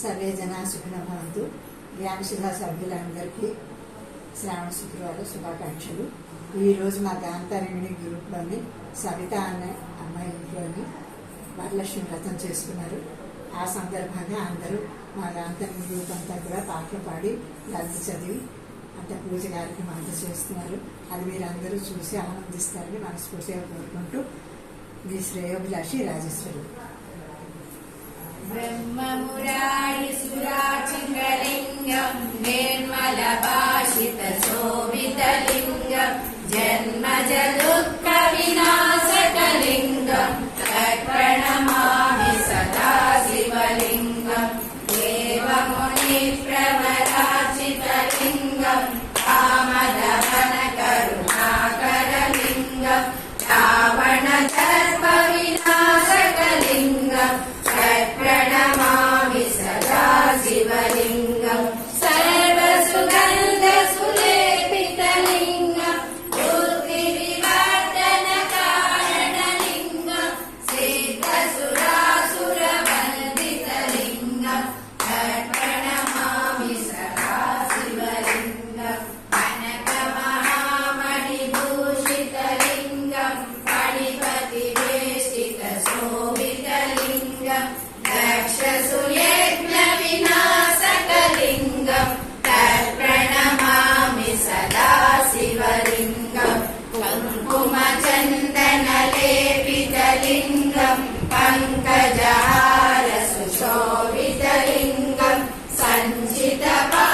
Survey జనా సుఖినో భవంతు. వ్యామసుధా సభ్యులందరికీ శ్రావణ శుక్రవారం శుభాకాంక్షలు. ఈరోజు మా గాంతారిణి గ్రూప్లోని సవిత అనే అమ్మాయి ఇంట్లోని వరలక్ష్మి వ్రతం చేసుకున్నారు. ఆ సందర్భంగా అందరూ మా గాంతారిణి గ్రూప్ అంతా కూడా పాటలు పాడి లలిత చదివి అంత పూజ కార్యక్రమం అంతా చేస్తున్నారు. అది మీరందరూ చూసి ఆనందిస్తారని మనస్ఫూర్తిగా కోరుకుంటూ మీ శ్రేయోభిలాషి రాజేశ్వరి. ब्रह्ममुरारि सुराचिन्द्रलिङ्गम् निर्मलभाषितशोभितलिङ्गम् जन्मजदुःखविनाशकलिङ्गम् तत्प्रणमामि सदा शिवलिङ्गम् देवमुनिप्रवराचितलिङ्गम् कामदहनकरुणाकरलिङ्गम् रावणदर्पविनाशकलिङ्गम् प्रणमामि सदा शिवलिङ्गम् सर्वसुगन्धसुलेपितलिङ्गम् बुद्धिविवर्धनकारणलिङ्गम् सिद्धसुरासुरवन्दितलिङ्गम् प्रणमामि सदा शिवलिङ्गम् कनकमहामणिभूषितलिङ्गम् फणिपतिवेष्टितशोभितलिङ्गम् दक्षसुयज्ञविनाशकलिङ्गम् तत्प्रणमामि सदा शिवलिङ्गम् कुङ्कुमचन्दनलेपितलिङ्गम् पङ्कजहारसुशोभितलिङ्गम् सञ्चितपा